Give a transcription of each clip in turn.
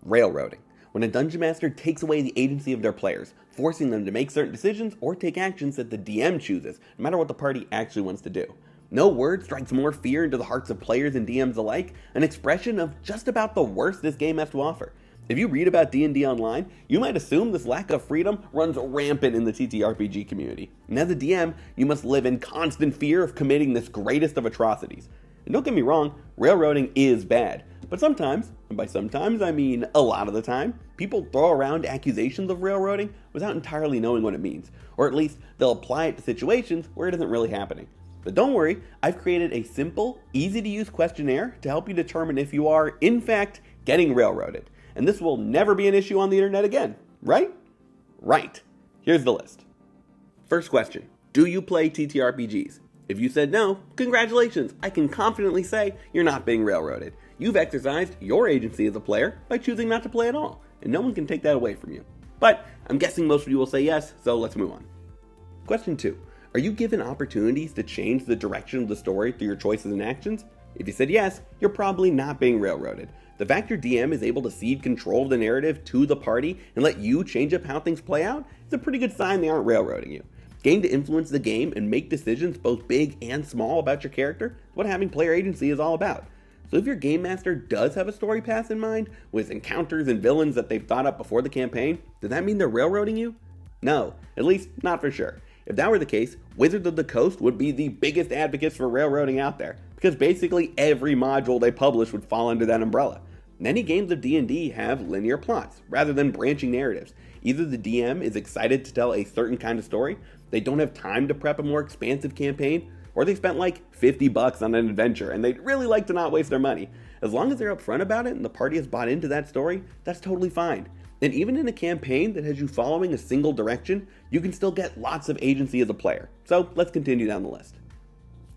Railroading, when a dungeon master takes away the agency of their players, forcing them to make certain decisions or take actions that the DM chooses, no matter what the party actually wants to do. No word strikes more fear into the hearts of players and DMs alike, an expression of just about the worst this game has to offer. If you read about D&D online, you might assume this lack of freedom runs rampant in the TTRPG community. And as a DM, you must live in constant fear of committing this greatest of atrocities. And don't get me wrong, railroading is bad. But sometimes, and by sometimes I mean a lot of the time, people throw around accusations of railroading without entirely knowing what it means. Or at least they'll apply it to situations where it isn't really happening. But don't worry, I've created a simple, easy to use questionnaire to help you determine if you are, in fact, getting railroaded. And this will never be an issue on the internet again, right? Right. Here's the list. First question, do you play TTRPGs? If you said no, congratulations, I can confidently say you're not being railroaded. You've exercised your agency as a player by choosing not to play at all, and no one can take that away from you. But I'm guessing most of you will say yes, so let's move on. Question 2. Are you given opportunities to change the direction of the story through your choices and actions? If you said yes, you're probably not being railroaded. The fact your DM is able to cede control of the narrative to the party and let you change up how things play out is a pretty good sign they aren't railroading you. Getting to influence the game and make decisions both big and small about your character is what having player agency is all about. So if your game master does have a story path in mind, with encounters and villains that they've thought up before the campaign, does that mean they're railroading you? No, at least not for sure. If that were the case, Wizards of the Coast would be the biggest advocates for railroading out there, because basically every module they publish would fall under that umbrella. Many games of D&D have linear plots, rather than branching narratives. Either the DM is excited to tell a certain kind of story, they don't have time to prep a more expansive campaign, or they spent like $50 on an adventure and they'd really like to not waste their money. As long as they're upfront about it and the party has bought into that story, that's totally fine. And even in a campaign that has you following a single direction, you can still get lots of agency as a player. So let's continue down the list.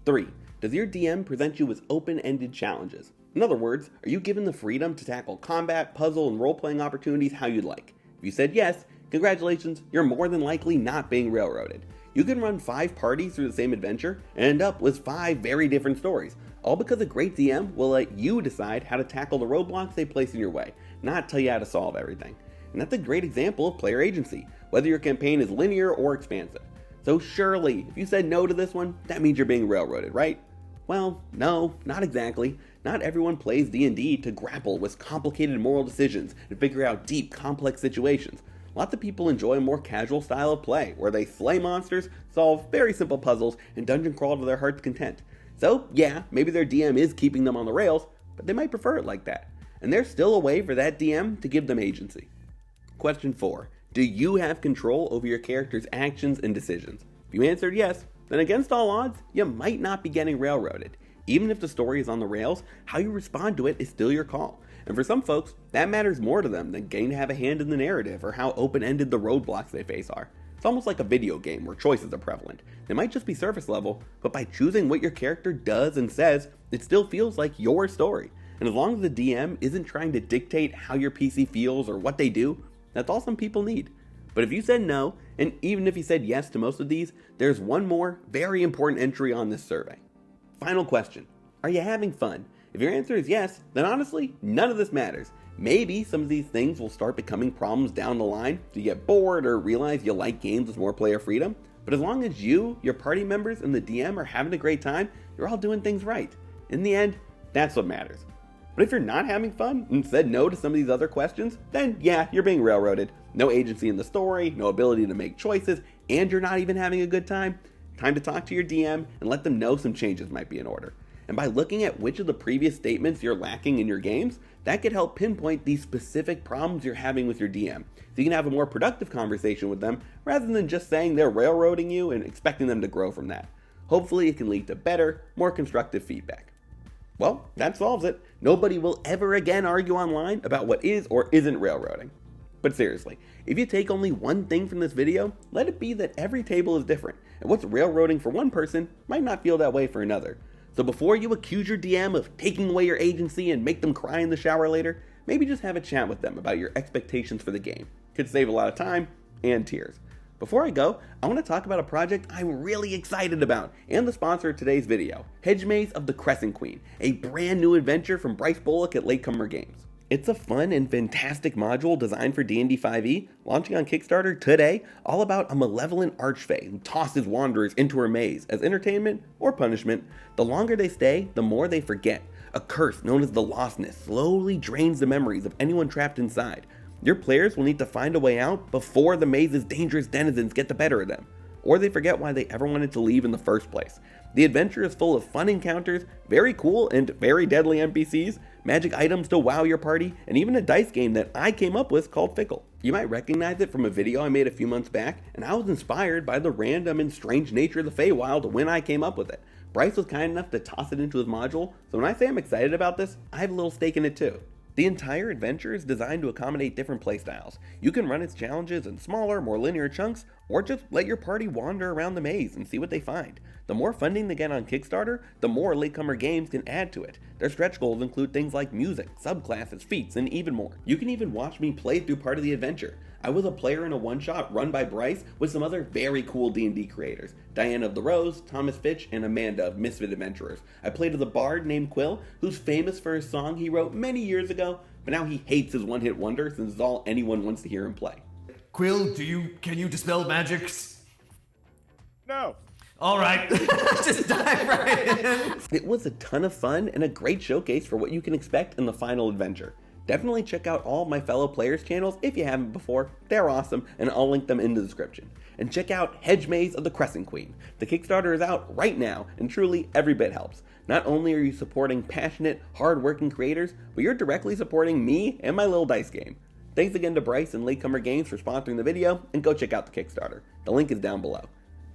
3. Does your DM present you with open-ended challenges? In other words, are you given the freedom to tackle combat, puzzle, and role-playing opportunities how you'd like? If you said yes, congratulations, you're more than likely not being railroaded. You can run 5 parties through the same adventure and end up with 5 very different stories, all because a great DM will let you decide how to tackle the roadblocks they place in your way, not tell you how to solve everything. And that's a great example of player agency, whether your campaign is linear or expansive. So surely, if you said no to this one, that means you're being railroaded, right? Well, no, not exactly. Not everyone plays D&D to grapple with complicated moral decisions and figure out deep, complex situations. Lots of people enjoy a more casual style of play, where they slay monsters, solve very simple puzzles, and dungeon crawl to their heart's content. So yeah, maybe their DM is keeping them on the rails, but they might prefer it like that. And there's still a way for that DM to give them agency. Question 4. Do you have control over your character's actions and decisions? If you answered yes, then against all odds, you might not be getting railroaded. Even if the story is on the rails, how you respond to it is still your call. And for some folks, that matters more to them than getting to have a hand in the narrative or how open-ended the roadblocks they face are. It's almost like a video game where choices are prevalent. They might just be surface level, but by choosing what your character does and says, it still feels like your story. And as long as the DM isn't trying to dictate how your PC feels or what they do, that's all some people need. But if you said no, and even if you said yes to most of these, there's one more very important entry on this survey. Final question. Are you having fun? If your answer is yes, then honestly, none of this matters. Maybe some of these things will start becoming problems down the line if you get bored or realize you like games with more player freedom. But as long as you, your party members, and the DM are having a great time, you're all doing things right. In the end, that's what matters. But if you're not having fun and said no to some of these other questions, then yeah, you're being railroaded. No agency in the story, no ability to make choices, and you're not even having a good time. Time to talk to your DM and let them know some changes might be in order. And by looking at which of the previous statements you're lacking in your games, that could help pinpoint these specific problems you're having with your DM. So you can have a more productive conversation with them rather than just saying they're railroading you and expecting them to grow from that. Hopefully it can lead to better, more constructive feedback. Well, that solves it. Nobody will ever again argue online about what is or isn't railroading. But seriously, if you take only one thing from this video, let it be that every table is different, and what's railroading for one person might not feel that way for another. So before you accuse your DM of taking away your agency and make them cry in the shower later, maybe just have a chat with them about your expectations for the game. Could save a lot of time and tears. Before I go, I want to talk about a project I'm really excited about, and the sponsor of today's video, Hedge of the Crescent Queen, a brand new adventure from Bryce Bullock at Latecomer Games. It's a fun and fantastic module designed for D&D 5e, launching on Kickstarter today, all about a malevolent archfey who tosses wanderers into her maze as entertainment or punishment. The longer they stay, the more they forget. A curse known as the Lostness slowly drains the memories of anyone trapped inside. Your players will need to find a way out before the maze's dangerous denizens get the better of them, or they forget why they ever wanted to leave in the first place. The adventure is full of fun encounters, very cool and very deadly NPCs, magic items to wow your party, and even a dice game that I came up with called Fickle. You might recognize it from a video I made a few months back, and I was inspired by the random and strange nature of the Feywild when I came up with it. Bryce was kind enough to toss it into his module, so when I say I'm excited about this, I have a little stake in it too. The entire adventure is designed to accommodate different playstyles. You can run its challenges in smaller, more linear chunks, or just let your party wander around the maze and see what they find. The more funding they get on Kickstarter, the more Latecomer Games can add to it. Their stretch goals include things like music, subclasses, feats, and even more. You can even watch me play through part of the adventure. I was a player in a one-shot run by Bryce with some other very cool D&D creators, DianaOfTheRose, Thomas Fitch, and Amanda of Misfit Adventurers. I played as a bard named Quill, who's famous for a song he wrote many years ago, but now he hates his one-hit wonder since it's all anyone wants to hear him play. Quill, can you dispel magics? No. All right, just dive right in. It was a ton of fun and a great showcase for what you can expect in the final adventure. Definitely check out all my fellow players' channels if you haven't before. They're awesome, and I'll link them in the description. And check out Hedge Maze of the Crescent Queen. The Kickstarter is out right now, and truly every bit helps. Not only are you supporting passionate, hard-working creators, but you're directly supporting me and my little dice game. Thanks again to Bryce and Latecomer Games for sponsoring the video, and go check out the Kickstarter. The link is down below.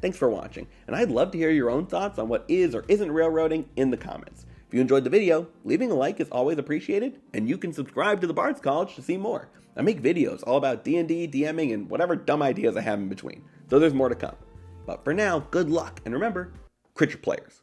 Thanks for watching, and I'd love to hear your own thoughts on what is or isn't railroading in the comments. If you enjoyed the video, leaving a like is always appreciated, and you can subscribe to the Bard's College to see more. I make videos all about D&D, DMing, and whatever dumb ideas I have in between, so there's more to come. But for now, good luck, and remember, crit your players.